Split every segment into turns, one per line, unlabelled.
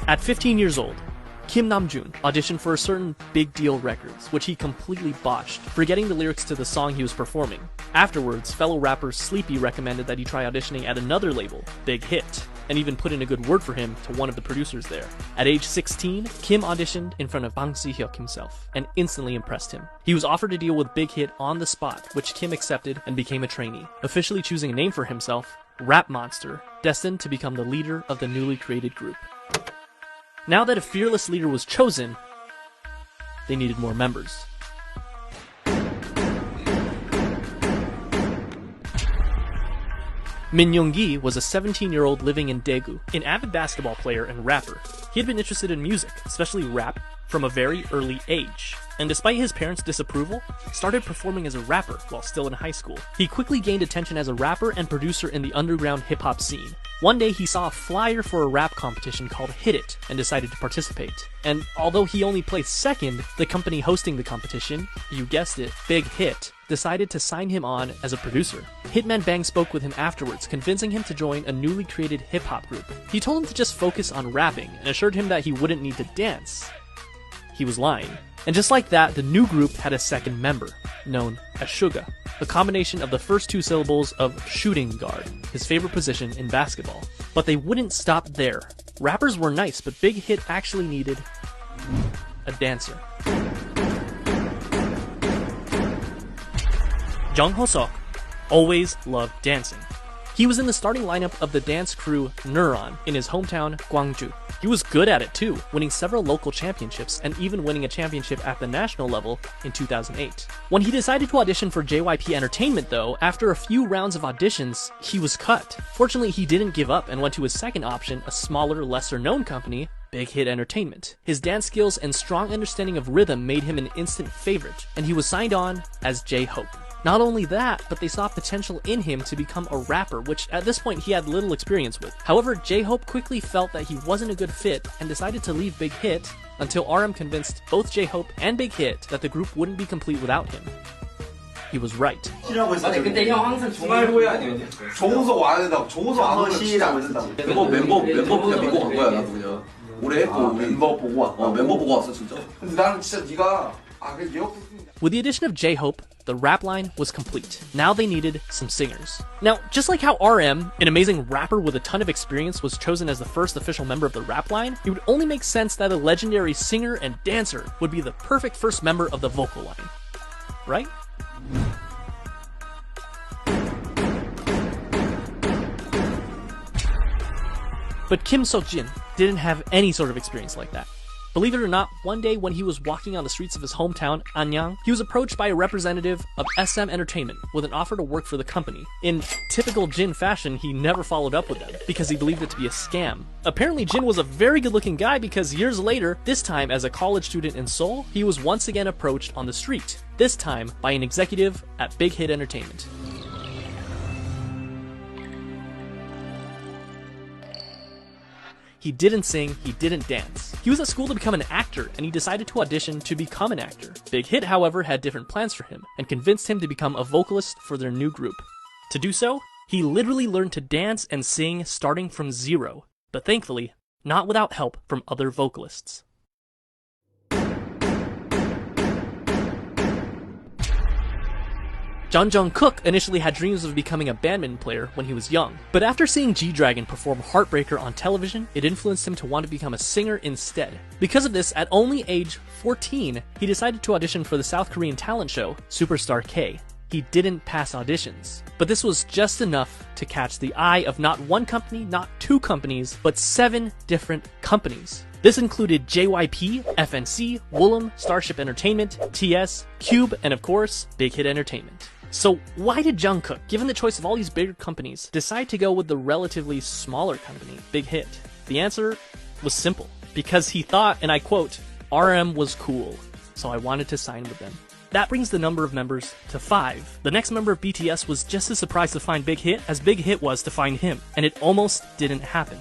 At 15 years old, Kim Namjoon auditioned for a certain Big Deal Records, which he completely botched, forgetting the lyrics to the song he was performing. Afterwards, fellow rapper Sleepy recommended that he try auditioning at another label, Big Hit, and even put in a good word for him to one of the producers there. At age 16, Kim auditioned in front of Bang Si-hyuk himself, and instantly impressed him. He was offered a deal with Big Hit on the spot, which Kim accepted and became a trainee, officially choosing a name for himself, Rap Monster, destined to become the leader of the newly created group. Now that a fearless leader was chosen, they needed more members. Min Young-gi was a 17-year-old living in Daegu, an avid basketball player and rapper. He had been interested in music, especially rap, from a very early age, and despite his parents' disapproval, started performing as a rapper while still in high school. He quickly gained attention as a rapper and producer in the underground hip-hop scene. One day he saw a flyer for a rap competition called Hit It and decided to participate. And although he only placed second, the company hosting the competition, you guessed it, Big Hit, decided to sign him on as a producer. Hitman Bang spoke with him afterwards, convincing him to join a newly created hip-hop group. He told him to just focus on rapping and assured him that he wouldn't need to dance. He was lying. And just like that, the new group had a second member, known as Suga, a combination of the first two syllables of shooting guard, his favorite position in basketball. But they wouldn't stop there. Rappers were nice, but Big Hit actually needed a dancer. Jung Ho-seok always loved dancing. He was in the starting lineup of the dance crew Neuron in his hometown, Gwangju. He was good at it too, winning several local championships and even winning a championship at the national level in 2008. When he decided to audition for JYP Entertainment though, after a few rounds of auditions, he was cut. Fortunately, he didn't give up and went to his second option, a smaller, lesser-known company, Big Hit Entertainment. His dance skills and strong understanding of rhythm made him an instant favorite, and he was signed on as J-Hope. Not only that, but they saw potential in him to become a rapper, which at this point he had little experience with. However, J-Hope quickly felt that he wasn't a good fit and decided to leave Big Hit until RM convinced both J-Hope and Big Hit that the group wouldn't be complete without him. He was right.
아니 근데 형 항상 중앙호야 아니면
정우석 와야 된다고. 정우석 안 오면 진짜 안 된다고. 멤버 그냥 믿고 간 거야 나도 그냥. 올해 했고 멤버 보고 왔다. 멤버 보고 왔어 진짜. 근데 나는 진짜 네가
With the addition of J-Hope, the rap line was complete. Now they needed some singers. Now, just like how RM, an amazing rapper with a ton of experience, was chosen as the first official member of the rap line, it would only make sense that a legendary singer and dancer would be the perfect first member of the vocal line. Right? But Kim Seok-jin didn't have any sort of experience like that. Believe it or not, one day when he was walking on the streets of his hometown, Anyang, he was approached by a representative of SM Entertainment with an offer to work for the company. In typical Jin fashion, he never followed up with them because he believed it to be a scam. Apparently, Jin was a very good-looking guy because years later, this time as a college student in Seoul, he was once again approached on the street, this time by an executive at Big Hit Entertainment. He didn't sing, he didn't dance. He was at school to become an actor, and he decided to audition to become an actor. Big Hit, however, had different plans for him, and convinced him to become a vocalist for their new group. To do so, he literally learned to dance and sing starting from zero, but thankfully, not without help from other vocalists. Jung Jung-kook initially had dreams of becoming a badminton player when he was young, but after seeing G-Dragon perform Heartbreaker on television, it influenced him to want to become a singer instead. Because of this, at only age 14, he decided to audition for the South Korean talent show, Superstar K. He didn't pass auditions, but this was just enough to catch the eye of not one company, not two companies, but 7 different companies. This included JYP, FNC, Woollim, Starship Entertainment, TS, Cube, and of course, Big Hit Entertainment. So why did Jungkook, given the choice of all these bigger companies, decide to go with the relatively smaller company, Big Hit? The answer was simple. Because he thought, and I quote, RM was cool, so I wanted to sign with them. That brings the number of members to 5. The next member of BTS was just as surprised to find Big Hit as Big Hit was to find him, and it almost didn't happen.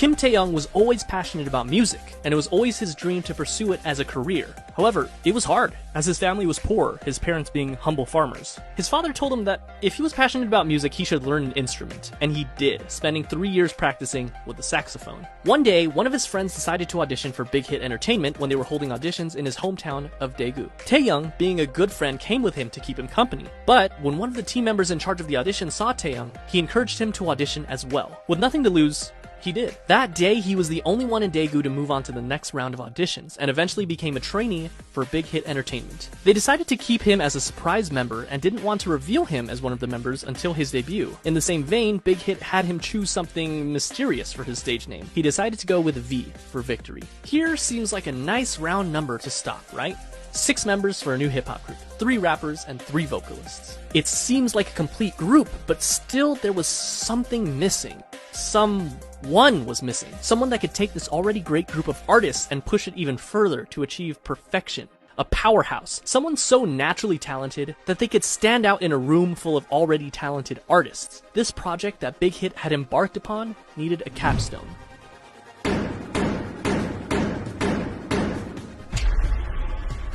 Kim Tae-young was always passionate about music, and it was always his dream to pursue it as a career. However, it was hard, as his family was poor, his parents being humble farmers. His father told him that if he was passionate about music, he should learn an instrument, and he did, spending 3 years practicing with the saxophone. One day, one of his friends decided to audition for Big Hit Entertainment when they were holding auditions in his hometown of Daegu. Tae-young, being a good friend, came with him to keep him company. But when one of the team members in charge of the audition saw Tae-young, he encouraged him to audition as well. With nothing to lose, he did. That day, he was the only one in Daegu to move on to the next round of auditions, and eventually became a trainee for Big Hit Entertainment. They decided to keep him as a surprise member, and didn't want to reveal him as one of the members until his debut. In the same vein, Big Hit had him choose something mysterious for his stage name. He decided to go with V for victory. Here seems like a nice round number to stop, right? 6 members for a new hip-hop group, 3 rappers and 3 vocalists. It seems like a complete group, but still there was something missing. Someone was missing. Someone that could take this already great group of artists and push it even further to achieve perfection. A powerhouse. Someone so naturally talented that they could stand out in a room full of already talented artists. This project that Big Hit had embarked upon needed a capstone.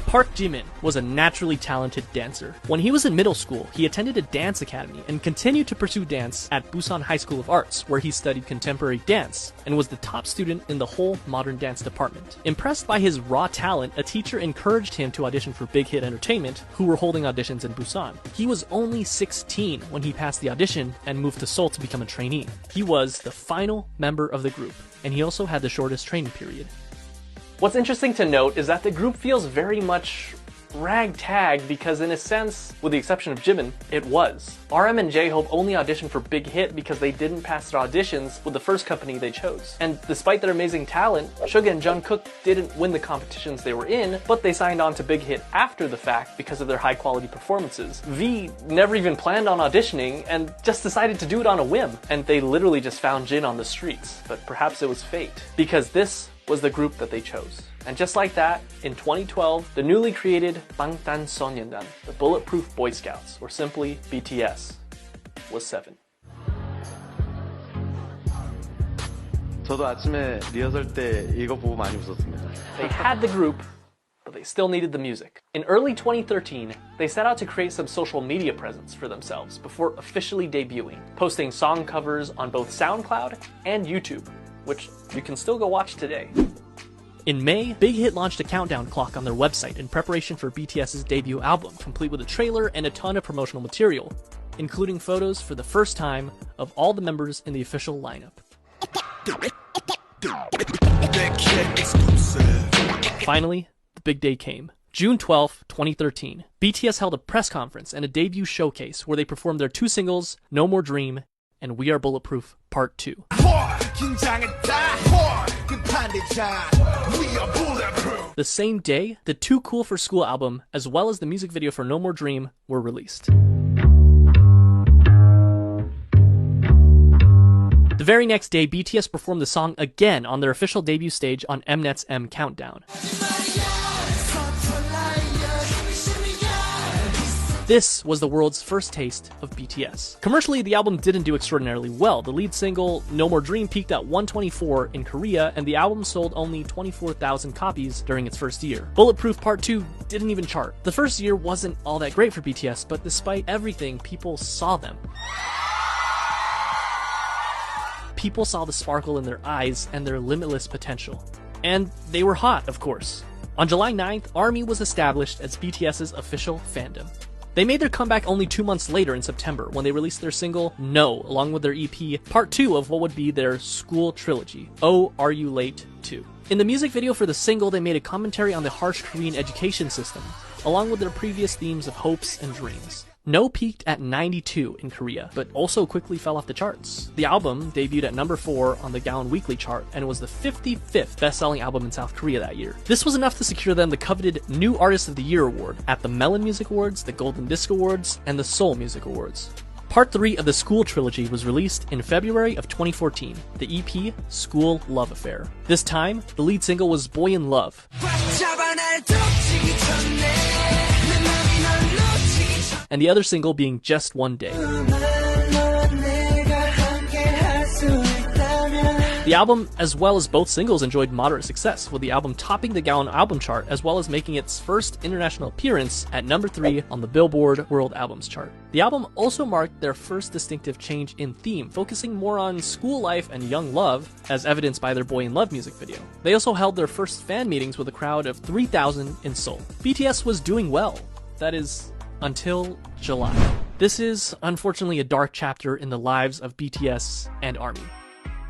Park Jimin was a naturally talented dancer. When he was in middle school, he attended a dance academy and continued to pursue dance at Busan High School of Arts, where he studied contemporary dance and was the top student in the whole modern dance department. Impressed by his raw talent, a teacher encouraged him to audition for Big Hit Entertainment, who were holding auditions in Busan. He was only 16 when he passed the audition and moved to Seoul to become a trainee. He was the final member of the group, and he also had the shortest training period. What's interesting to note is that the group feels very much ragtag because in a sense, with the exception of Jimin, it was. RM and J-Hope only auditioned for Big Hit because they didn't pass their auditions with the first company they chose. And despite their amazing talent, Suga and Jungkook didn't win the competitions they were in, but they signed on to Big Hit after the fact because of their high quality performances. V never even planned on auditioning and just decided to do it on a whim. And they literally just found Jin on the streets, but perhaps it was fate. Because this was the group that they chose. And just like that, in 2012, the newly created 방탄소년단, the Bulletproof Boy Scouts, or simply BTS, was 7.
저도 아침에 리허설 때 이거 보고 많이 웃었습니다.
They had the group, but they still needed the music. In early 2013, they set out to create some social media presence for themselves before officially debuting, posting song covers on both SoundCloud and YouTube, which you can still go watch today. In May, Big Hit launched a countdown clock on their website in preparation for BTS's debut album, complete with a trailer and a ton of promotional material, including photos for the first time of all the members in the official lineup. Finally, the big day came. June 12, 2013, BTS held a press conference and a debut showcase where they performed their 2 singles, No More Dream and We Are Bulletproof Part 2. The same day, the Too Cool for School album, as well as the music video for No More Dream, were released. The very next day, BTS performed the song again on their official debut stage on Mnet's M Countdown. This was the world's first taste of BTS. Commercially, the album didn't do extraordinarily well. The lead single, No More Dream, peaked at 124 in Korea, and the album sold only 24,000 copies during its first year. Bulletproof Part 2 didn't even chart. The first year wasn't all that great for BTS, but despite everything, people saw them. People saw the sparkle in their eyes and their limitless potential. And they were hot, of course. On July 9th, ARMY was established as BTS's official fandom. They made their comeback only 2 months later in September when they released their single, No, along with their EP, part 2 of what would be their school trilogy, Oh, Are You Late 2. In the music video for the single, they made a commentary on the harsh Korean education system, along with their previous themes of hopes and dreams. No peaked at 92 in Korea, but also quickly fell off the charts. The album debuted at number 4 on the Gaon Weekly chart and was the 55th best-selling album in South Korea that year. This was enough to secure them the coveted New Artist of the Year award at the Melon Music Awards, the Golden Disc Awards, and the Seoul Music Awards. Part 3 of the School Trilogy was released in February of 2014, the EP School Love Affair. This time, the lead single was Boy in Love, and the other single being Just One Day. The album, as well as both singles, enjoyed moderate success, with the album topping the Gaon album chart as well as making its first international appearance at number 3 on the Billboard World Albums chart. The album also marked their first distinctive change in theme, focusing more on school life and young love, as evidenced by their Boy in Love music video. They also held their first fan meetings with a crowd of 3,000 in Seoul. BTS was doing well. That is, until July. This is, unfortunately, a dark chapter in the lives of BTS and ARMY.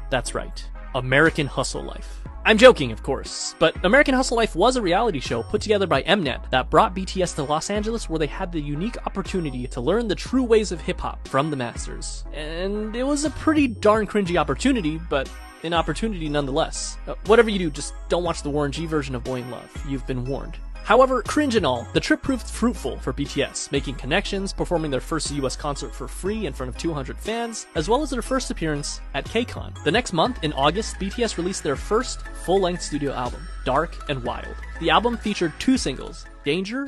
That's right, American Hustle Life. I'm joking, of course, but American Hustle Life was a reality show put together by Mnet that brought BTS to Los Angeles, where they had the unique opportunity to learn the true ways of hip-hop from the masters. And it was a pretty darn cringy opportunity, but an opportunity nonetheless. Whatever you do, just don't watch the Warren G version of Boy in Love. You've been warned. However, cringe and all, the trip proved fruitful for BTS, making connections, performing their first US concert for free in front of 200 fans, as well as their first appearance at KCON. The next month, in August, BTS released their first full-length studio album, Dark and Wild. The album featured 2 singles, Danger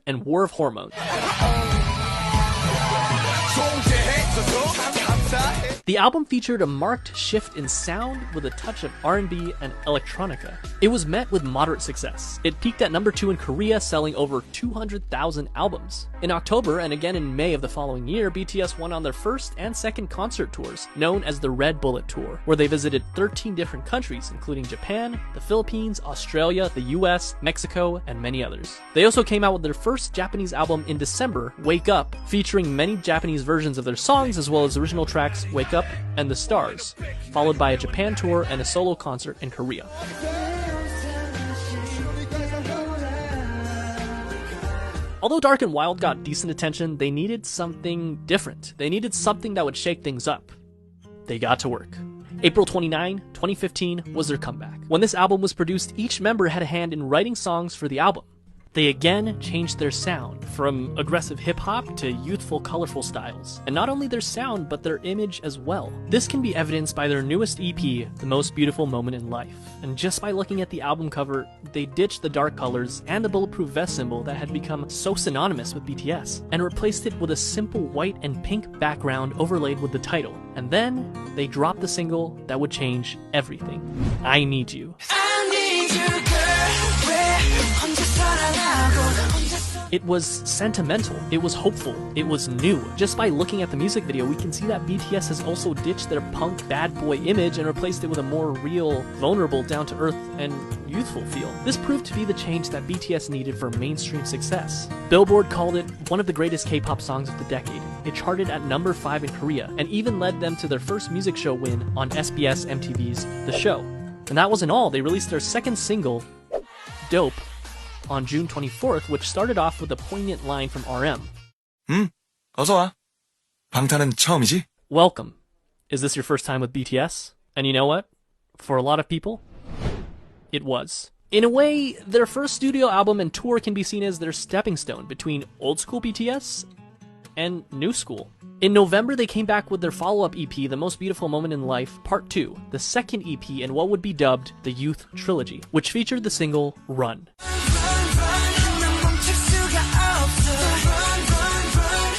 and War of Hormones. The album featured a marked shift in sound with a touch of R&B and electronica. It was met with moderate success. It peaked at number 2 in Korea, selling over 200,000 albums. In October, and again in May of the following year, BTS went on their first and second concert tours, known as the Red Bullet Tour, where they visited 13 different countries, including Japan, the Philippines, Australia, the US, Mexico, and many others. They also came out with their first Japanese album in December, Wake Up, featuring many Japanese versions of their songs, as well as original tracks Wake Up and The Stars, followed by a Japan tour and a solo concert in Korea. Although Dark and Wild got decent attention, they needed something different. They needed something that would shake things up. They got to work. April 29, 2015 was their comeback. When this album was produced, each member had a hand in writing songs for the album. They again changed their sound, from aggressive hip-hop to youthful, colorful styles. And not only their sound, but their image as well. This can be evidenced by their newest EP, The Most Beautiful Moment in Life. And just by looking at the album cover, they ditched the dark colors and the bulletproof vest symbol that had become so synonymous with BTS, and replaced it with a simple white and pink background overlaid with the title. And then, they dropped the single that would change everything. I Need You. It was sentimental, it was hopeful, it was new. Just by looking at the music video, we can see that BTS has also ditched their punk bad boy image and replaced it with a more real, vulnerable, down-to-earth, and youthful feel. This proved to be the change that BTS needed for mainstream success. Billboard called it one of the greatest K-pop songs of the decade. It charted at number 5 in Korea, and even led them to their first music show win on SBS MTV's The Show. And that wasn't all, they released their second single, Dope, on June 24th, which started off with a poignant line from RM.
어서 와. 방탄은 처음이지?
Welcome. Is this your first time with BTS? And you know what? For a lot of people, it was. In a way, their first studio album and tour can be seen as their stepping stone between old school BTS and new school. In November, they came back with their follow-up EP, The Most Beautiful Moment in Life, Part 2, the second EP in what would be dubbed the Youth Trilogy, which featured the single Run.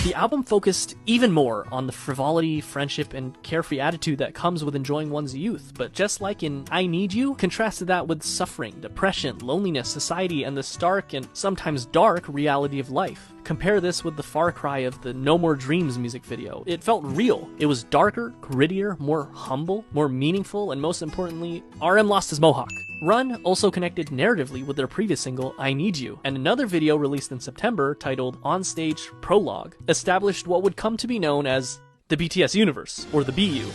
The album focused even more on the frivolity, friendship, and carefree attitude that comes with enjoying one's youth, but just like in I Need You, contrasted that with suffering, depression, loneliness, society, and the stark and sometimes dark reality of life. Compare this with the far cry of the No More Dreams music video. It felt real. It was darker, grittier, more humble, more meaningful, and most importantly, RM lost his mohawk. Run also connected narratively with their previous single, I Need You, and another video released in September titled On Stage Prologue established what would come to be known as the BTS universe, or the BU,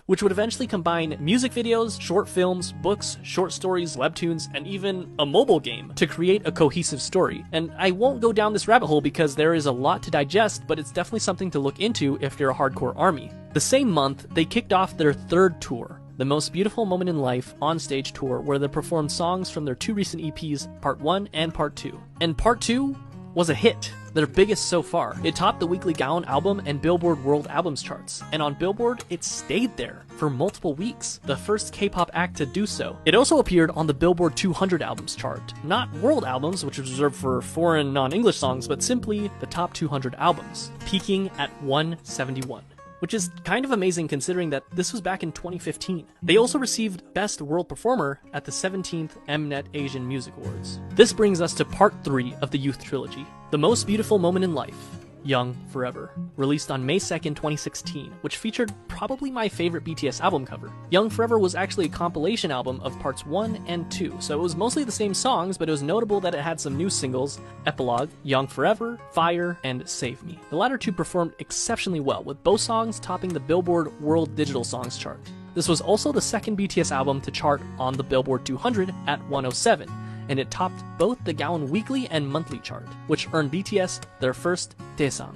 which would eventually combine music videos, short films, books, short stories, webtoons, and even a mobile game to create a cohesive story. And I won't go down this rabbit hole because there is a lot to digest, but it's definitely something to look into if you're a hardcore ARMY. The same month, they kicked off their third tour, The Most Beautiful Moment in Life on-stage tour, where they performed songs from their 2 recent EPs, Part 1 and Part 2. And Part 2 was a hit. their biggest so far. It topped the weekly Gaon album and Billboard World Albums charts, and on Billboard, it stayed there for multiple weeks, the first K-pop act to do so. It also appeared on the Billboard 200 albums chart, not world albums, which is reserved for foreign non-English songs, but simply the top 200 albums, peaking at 171. Which is kind of amazing considering that this was back in 2015. They also received Best World Performer at the 17th Mnet Asian Music Awards. This brings us to part 3 of the Youth Trilogy, The Most Beautiful Moment in Life, Young Forever, released on May 2nd, 2016, which featured probably my favorite BTS album cover. Young Forever was actually a compilation album of parts 1 and 2, so it was mostly the same songs, but it was notable that it had some new singles, Epilogue, Young Forever, Fire, and Save Me. The latter two performed exceptionally well, with both songs topping the Billboard World Digital Songs chart. This was also the second BTS album to chart on the Billboard 200 at 107, and it topped both the Gaon weekly and monthly chart, which earned BTS their first Daesang.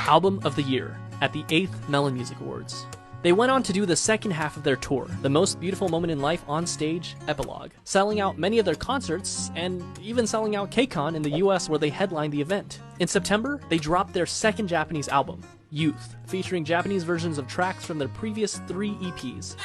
Album of the Year at the 8th Melon Music Awards. They went on to do the second half of their tour, The Most Beautiful Moment in Life on Stage, Epilogue, selling out many of their concerts, and even selling out KCON in the US where they headlined the event. In September, they dropped their second Japanese album, Youth, featuring Japanese versions of tracks from their previous 3 EPs,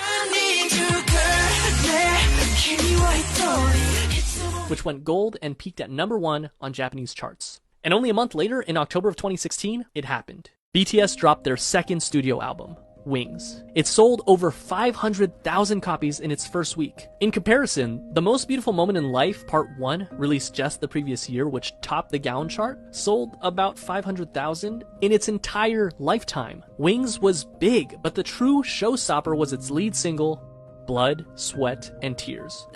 which went gold and peaked at #1 on Japanese charts. And only a month later, in October of 2016, it happened. BTS dropped their second studio album, Wings. It sold over 500,000 copies in its first week. In comparison, The Most Beautiful Moment in Life Part 1, released just the previous year, which topped the Gaon chart, sold about 500,000 in its entire lifetime. Wings was big, but the true showstopper was its lead single, Blood, Sweat, and Tears,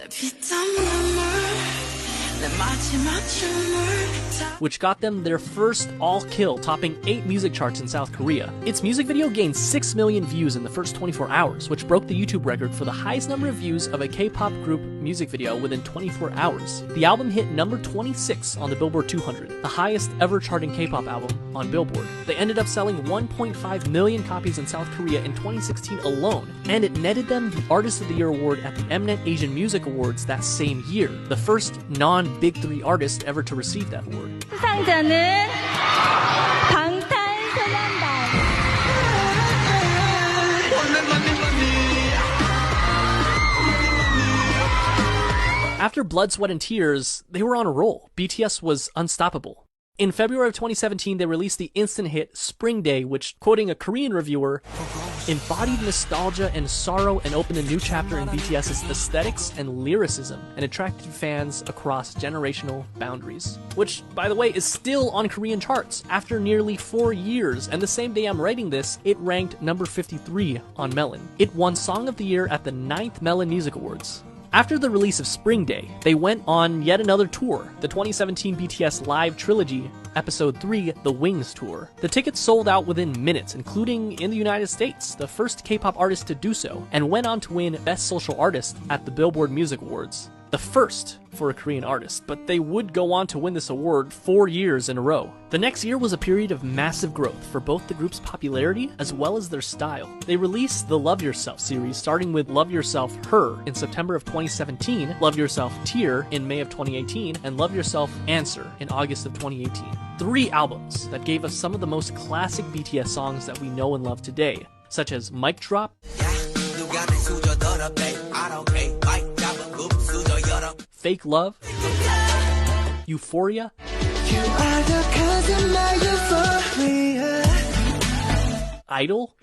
which got them their first all-kill, topping 8 music charts in South Korea. Its music video gained 6 million views in the first 24 hours, which broke the YouTube record for the highest number of views of a K-pop group music video within 24 hours. The album hit number 26 on the Billboard 200, the highest ever charting K-pop album on Billboard. They ended up selling 1.5 million copies in South Korea in 2016 alone, and it netted them the Artist of the Year award at the Mnet Asian Music Awards that same year, the first non-Big 3 artist ever to receive that award.
수상자는 방탄소년단.
After Blood, Sweat, and Tears, they were on a roll. BTS was unstoppable. In February of 2017, they released the instant hit Spring Day, which, quoting a Korean reviewer, embodied nostalgia and sorrow and opened a new chapter in BTS's aesthetics and lyricism, and attracted fans across generational boundaries. Which, by the way, is still on Korean charts after nearly 4 years, and the same day I'm writing this, it ranked number 53 on Melon. It won Song of the Year at the 9th Melon Music Awards. After the release of Spring Day, they went on yet another tour, the 2017 BTS Live Trilogy, Episode 3, The Wings Tour. The tickets sold out within minutes, including in the United States, the first K-pop artist to do so, and went on to win Best Social Artist at the Billboard Music Awards. The first for a Korean artist, but they would go on to win this award 4 years in a row. The next year was a period of massive growth for both the group's popularity as well as their style. They released the Love Yourself series, starting with Love Yourself Her in September of 2017, Love Yourself Tear in May of 2018, and Love Yourself Answer in August of 2018. 3 albums that gave us some of the most classic BTS songs that we know and love today, such as Mic Drop, Fake Love, Euphoria, Idol,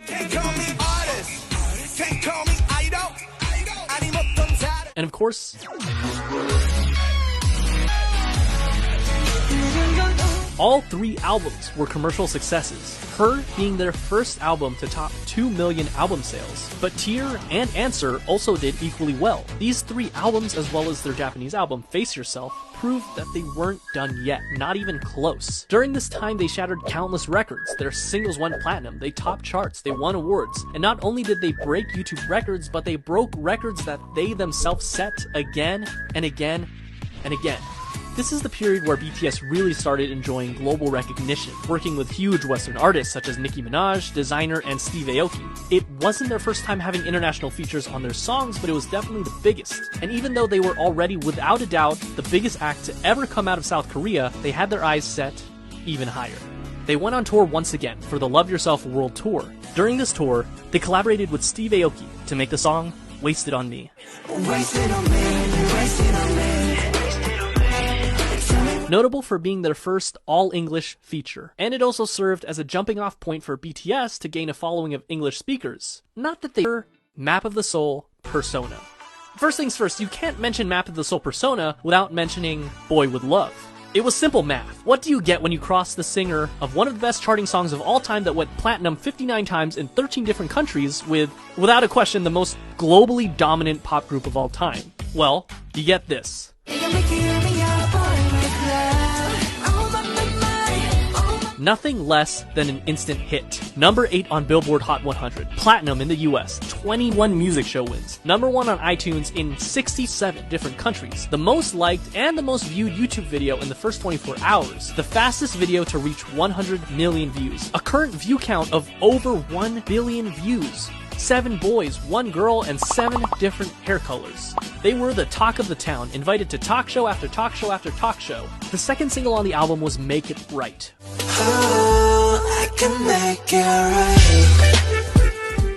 and of course, all 3 albums were commercial successes, Her being their first album to top 2 million album sales. But Tear and Answer also did equally well. These 3 albums, as well as their Japanese album, Face Yourself, proved that they weren't done yet, not even close. During this time, they shattered countless records. Their singles went platinum, they topped charts, they won awards, and not only did they break YouTube records, but they broke records that they themselves set again and again and again. This is the period where BTS really started enjoying global recognition, working with huge Western artists such as Nicki Minaj, Designer, and Steve Aoki. It wasn't their first time having international features on their songs, but it was definitely the biggest. And even though they were already, without a doubt, the biggest act to ever come out of South Korea, they had their eyes set even higher. They went on tour once again for the Love Yourself World Tour. During this tour, they collaborated with Steve Aoki to make the song Wasted on Me. Notable for being their first all-English feature, and it also served as a jumping-off point for BTS to gain a following of English speakers. Not that they were Map of the Soul Persona. First things first, you can't mention Map of the Soul Persona without mentioning Boy With Love. It was simple math. What do you get when you cross the singer of one of the best charting songs of all time that went platinum 59 times in 13 different countries with, without a question, the most globally dominant pop group of all time? Well, you get this. Nothing less than an instant hit. Number 8 on Billboard Hot 100. Platinum in the US. 21 music show wins. Number 1 on iTunes in 67 different countries. The most liked and the most viewed YouTube video in the first 24 hours. The fastest video to reach 100 million views. A current view count of over 1 billion views. 7 boys, 1 girl, and 7 different hair colors. They were the talk of the town, invited to talk show after talk show after talk show. The second single on the album was Make It Right.
Oh, I can make it right.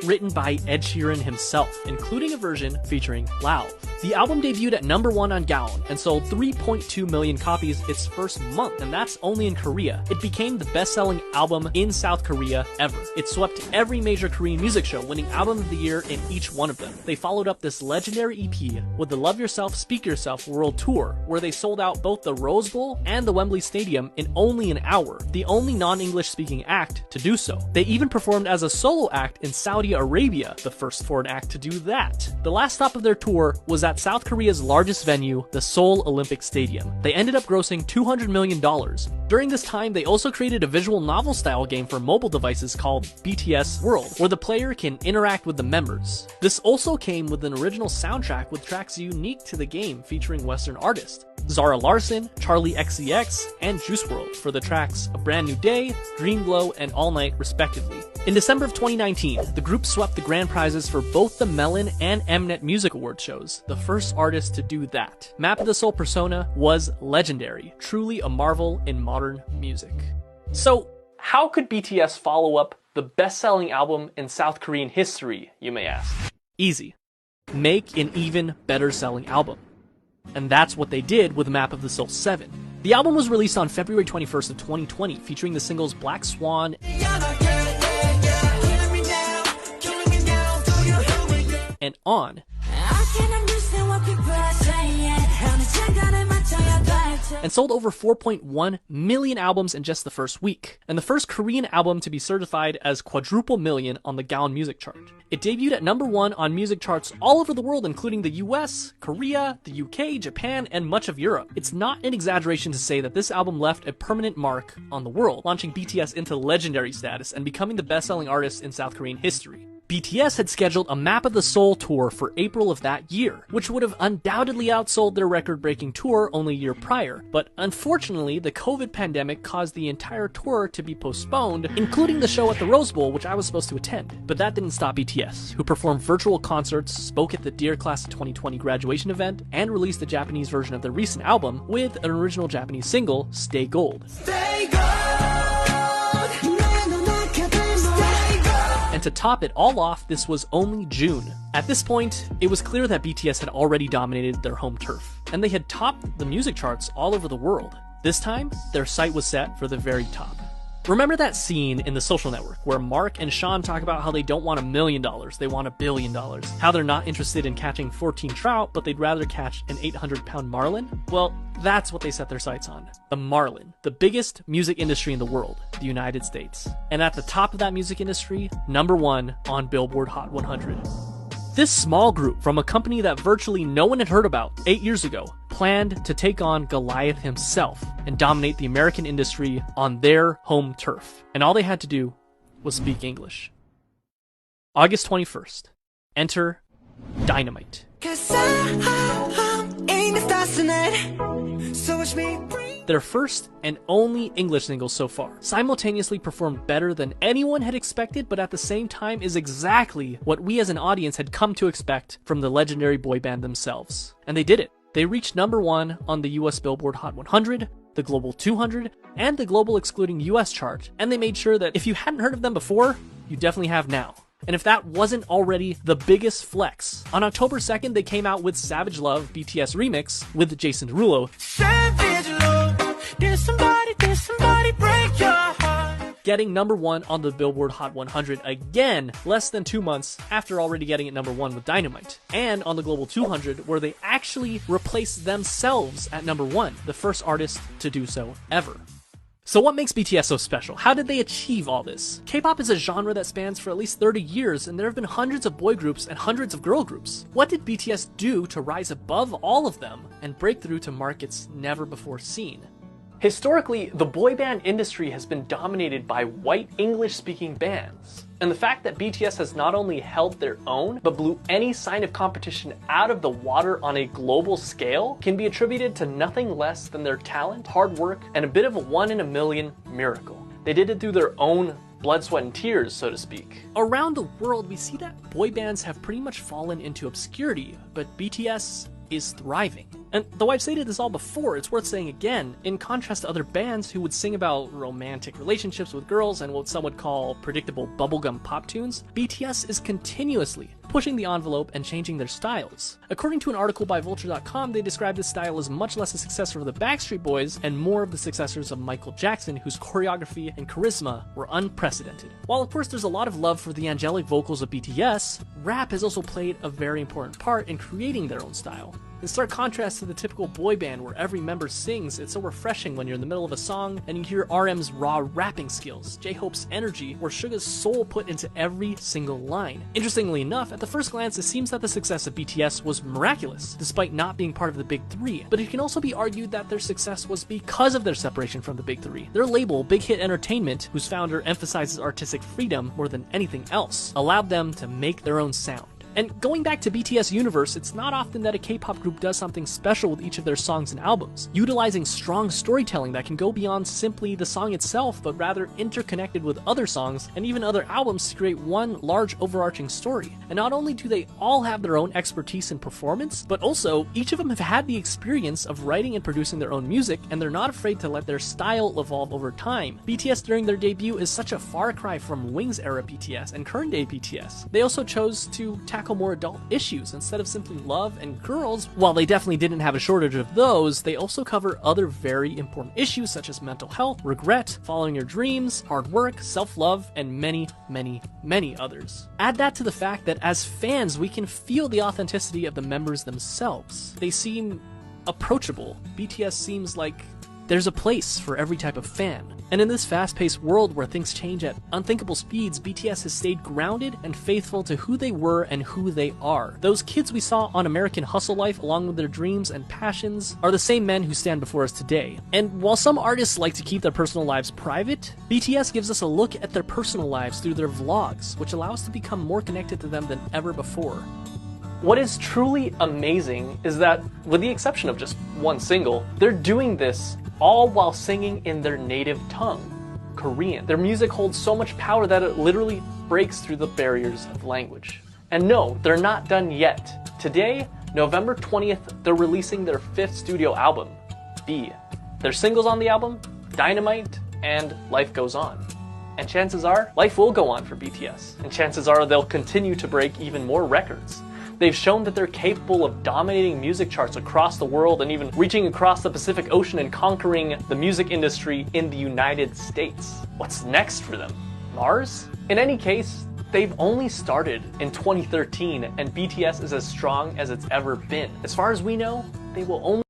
Written by Ed Sheeran himself, including a version featuring Lauv. The album debuted at number 1 on Gaon and sold 3.2 million copies its first month, and that's only in Korea. It became the best-selling album in South Korea ever. It swept every major Korean music show, winning Album of the Year in each one of them. They followed up this legendary EP with the Love Yourself, Speak Yourself World Tour, where they sold out both the Rose Bowl and the Wembley Stadium in only an hour, the only non-English speaking act to do so. They even performed as a solo act in Saudi Arabia, the first foreign act to do that. The last stop of their tour was at South Korea's largest venue, the Seoul Olympic Stadium. They ended up grossing $200 million. During this time, they also created a visual novel style game for mobile devices called BTS World, where the player can interact with the members. This also came with an original soundtrack with tracks unique to the game featuring Western artists. Zara Larsson, Charlie XCX, and Juice WRLD for the tracks A Brand New Day, Dream Glow, and All Night respectively. In December of 2019, the group swept the grand prizes for both the Melon and Mnet Music Award shows, the first artist to do that. Map of the Soul Persona was legendary, truly a marvel in modern music. So, how could BTS follow up the best-selling album in South Korean history, you may ask? Easy. Make an even better-selling album. And that's what they did with Map of the Soul 7. The album was released on February 21st of 2020, featuring the singles Black Swan and On. And sold over 4.1 million albums in just the first week, and the first Korean album to be certified as quadruple million on the Gaon Music Chart. It debuted at number 1 on music charts all over the world, including the US, Korea, the UK, Japan, and much of Europe. It's not an exaggeration to say that this album left a permanent mark on the world, launching BTS into legendary status and becoming the best-selling artist in South Korean history. BTS had scheduled a Map of the Soul tour for April of that year, which would have undoubtedly outsold their record-breaking tour only a year prior, but unfortunately, the COVID pandemic caused the entire tour to be postponed, including the show at the Rose Bowl, which I was supposed to attend. But that didn't stop BTS, who performed virtual concerts, spoke at the Dear Class of 2020 graduation event, and released the Japanese version of their recent album with an original Japanese single, Stay Gold.
Stay gold.
And to top it all off, this was only June. At this point, it was clear that BTS had already dominated their home turf, and they had topped the music charts all over the world. This time, their sight was set for the very top. Remember that scene in The Social Network where Mark and Sean talk about how they don't want $1 million, they want $1 billion? How they're not interested in catching 14 trout, but they'd rather catch an 800-pound marlin? Well, that's what they set their sights on. The marlin, the biggest music industry in the world, the United States. And at the top of that music industry, number 1 on Billboard Hot 100. This small group from a company that virtually no one had heard about 8 years ago planned to take on Goliath himself and dominate the American industry on their home turf. And all they had to do was speak English. August 21st. Enter Dynamite.
'Cause I'm ain't it fascinating? So watch me breathe.
Their first and only English single so far simultaneously performed better than anyone had expected, but at the same time is exactly what we as an audience had come to expect from the legendary boy band themselves. And they did it. They reached #1 on the US Billboard Hot 100, the Global 200, and the Global Excluding US chart, and they made sure that if you hadn't heard of them before, you definitely have now. And if that wasn't already the biggest flex, on October 2nd they came out with Savage Love BTS Remix with Jason Derulo,
Savage love, did somebody break your heart?
getting #1 on the Billboard Hot 100 again, less than 2 months after already getting it #1 with Dynamite, and on the Global 200, where they actually replaced themselves at #1, the first artist to do so ever. So what makes BTS so special? How did they achieve all this? K-pop is a genre that spans for at least 30 years, and there have been hundreds of boy groups and hundreds of girl groups. What did BTS do to rise above all of them and break through to markets never before seen? Historically, the boy band industry has been dominated by white English-speaking bands. And the fact that BTS has not only held their own, but blew any sign of competition out of the water on a global scale can be attributed to nothing less than their talent, hard work, and a bit of a 1 in a million miracle. They did it through their own blood, sweat, and tears, so to speak. Around the world, we see that boy bands have pretty much fallen into obscurity, but BTS is thriving. And though I've stated this all before, it's worth saying again, in contrast to other bands who would sing about romantic relationships with girls and what some would call predictable bubblegum pop tunes, BTS is continuously pushing the envelope and changing their styles. According to an article by Vulture.com, they describe this style as much less a successor of the Backstreet Boys and more of the successors of Michael Jackson, whose choreography and charisma were unprecedented. While of course there's a lot of love for the angelic vocals of BTS, rap has also played a very important part in creating their own style. In stark contrast to the typical boy band where every member sings, it's so refreshing when you're in the middle of a song and you hear RM's raw rapping skills, J-Hope's energy, or Suga's soul put into every single line. Interestingly enough, at the first glance it seems that the success of BTS was miraculous, despite not being part of the Big Three, but it can also be argued that their success was because of their separation from the Big Three. Their label, Big Hit Entertainment, whose founder emphasizes artistic freedom more than anything else, allowed them to make their own sound. And going back to BTS universe, it's not often that a K-pop group does something special with each of their songs and albums, utilizing strong storytelling that can go beyond simply the song itself, but rather interconnected with other songs and even other albums to create one large overarching story. And not only do they all have their own expertise in performance, but also each of them have had the experience of writing and producing their own music, and they're not afraid to let their style evolve over time. BTS during their debut is such a far cry from Wings era BTS and current day BTS. They also chose to tackle more adult issues instead of simply love and girls. While they definitely didn't have a shortage of those, they also cover other very important issues such as mental health, regret, following your dreams, hard work, self-love, and many, many, many others. Add that to the fact that as fans, we can feel the authenticity of the members themselves. They seem approachable. BTS seems like there's a place for every type of fan. And in this fast-paced world where things change at unthinkable speeds, BTS has stayed grounded and faithful to who they were and who they are. Those kids we saw on American Hustle Life, along with their dreams and passions, are the same men who stand before us today. And while some artists like to keep their personal lives private, BTS gives us a look at their personal lives through their vlogs, which allows us to become more connected to them than ever before. What is truly amazing is that, with the exception of just one single, they're doing this all while singing in their native tongue, Korean. Their music holds so much power that it literally breaks through the barriers of language. And no, they're not done yet. Today, November 20th, they're releasing their 5th studio album, B. Their singles on the album, Dynamite and Life Goes On. And chances are, life will go on for BTS. And chances are they'll continue to break even more records. They've shown that they're capable of dominating music charts across the world and even reaching across the Pacific Ocean and conquering the music industry in the United States. What's next for them? Mars? In any case, they've only started in 2013 and BTS is as strong as it's ever been. As far as we know, they will only